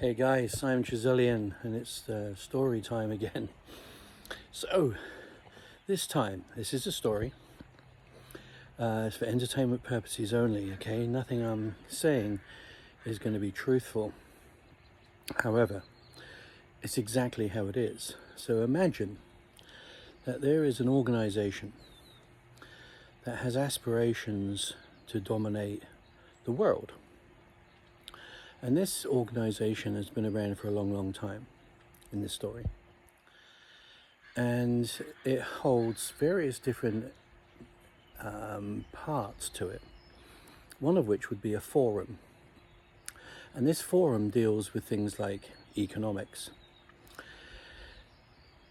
Hey guys, I'm Chiselian and it's story time again. So, this time, this is a story. It's for entertainment purposes only, okay? Nothing I'm saying is going to be truthful. However, it's exactly how it is. So imagine that there is an organization that has aspirations to dominate the world. And this organization has been around for a long time in this story. And it holds various different parts to it, one of which would be a forum. And this forum deals with things like economics.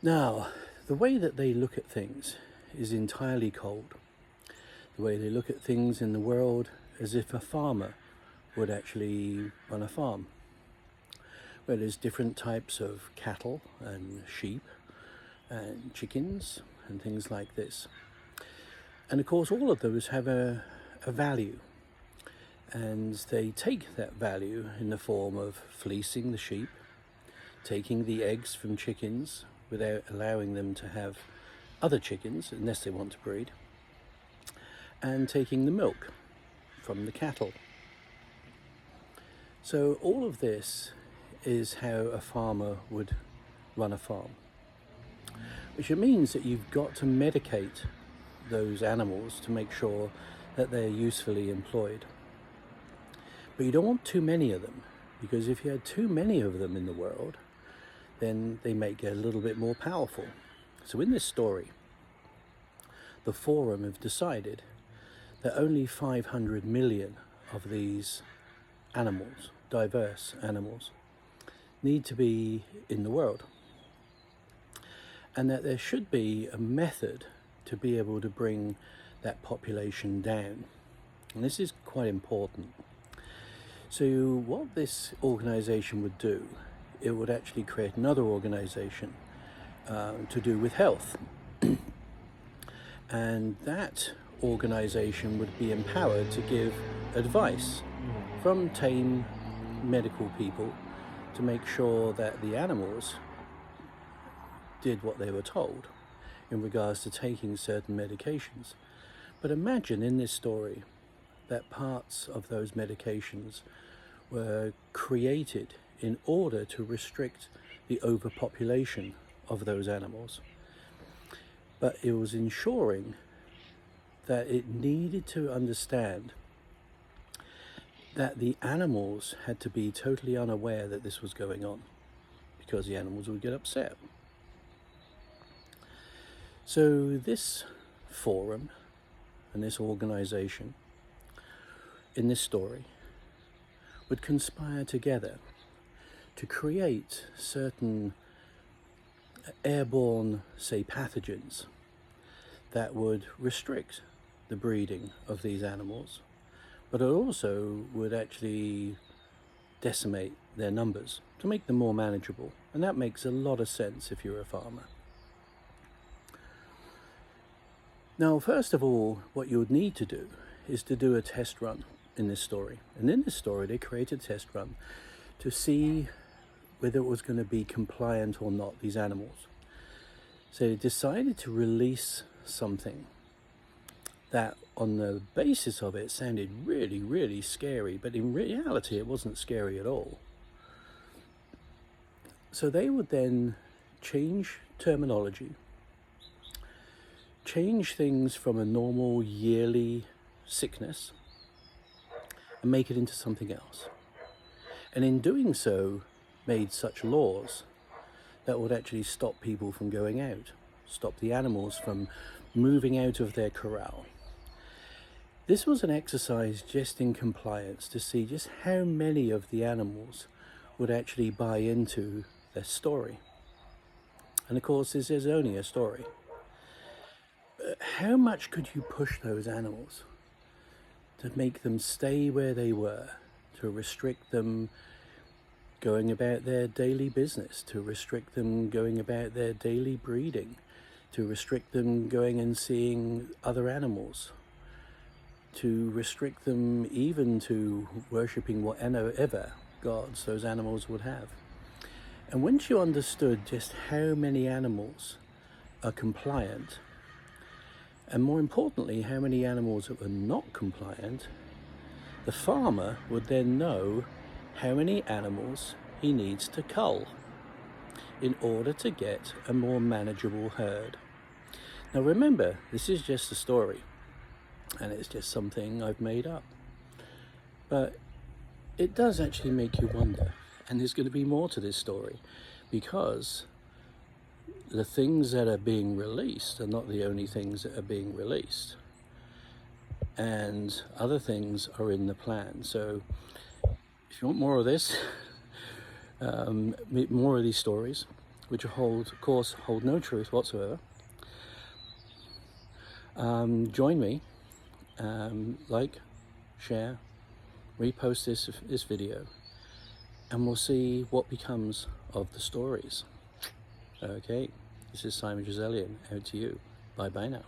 Now, the way that they look at things is entirely cold. The way they look at things in the world as if a farmer would actually run a farm, where there's different types of cattle and sheep and chickens and things like this. And of course all of those have a value, and they take that value in the form of fleecing the sheep, taking the eggs from chickens without allowing them to have other chickens unless they want to breed, and taking the milk from the cattle. So all of this is how a farmer would run a farm, which means that you've got to medicate those animals to make sure that they're usefully employed. But you don't want too many of them, because if you had too many of them in the world, then they may get a little bit more powerful. So in this story, the forum have decided that only 500 million of these animals, diverse animals, need to be in the world, and that there should be a method to be able to bring that population down. And this is quite important. So what this organization would do, it would actually create another organization to do with health. And that organization would be empowered to give advice from tame medical people to make sure that the animals did what they were told in regards to taking certain medications. But imagine in this story that parts of those medications were created in order to restrict the overpopulation of those animals. But it was ensuring that it needed to understand that the animals had to be totally unaware that this was going on, because the animals would get upset. So this forum and this organization in this story would conspire together to create certain airborne, say, pathogens that would restrict the breeding of these animals, but it also would actually decimate their numbers to make them more manageable. And that makes a lot of sense if you're a farmer. Now, first of all, what you would need to do is to do a test run in this story. And in this story, they created a test run to see whether it was going to be compliant or not, these animals. So they decided to release something that on the basis of it sounded really scary, but in reality it wasn't scary at all. So they would then change terminology, change things from a normal yearly sickness and make it into something else. And in doing so, made such laws that would actually stop people from going out, stop the animals from moving out of their corral. This was an exercise just in compliance to see just how many of the animals would actually buy into their story. And of course, this is only a story. But how much could you push those animals to make them stay where they were, to restrict them going about their daily business, to restrict them going about their daily breeding, to restrict them going and seeing other animals, to restrict them even to worshipping whatever gods those animals would have. And once you understood just how many animals are compliant, and more importantly, how many animals that were not compliant, the farmer would then know how many animals he needs to cull in order to get a more manageable herd. Now remember, this is just a story, and it's just something I've made up. But it does actually make you wonder, and there's going to be more to this story, because the things that are being released are not the only things that are being released, and other things are in the plan. So if you want more of this, more of these stories, which of course hold no truth whatsoever, join me, like, share, repost this video, and we'll see what becomes of the stories. Okay, this is Simon Giselian, out to you. Bye bye now.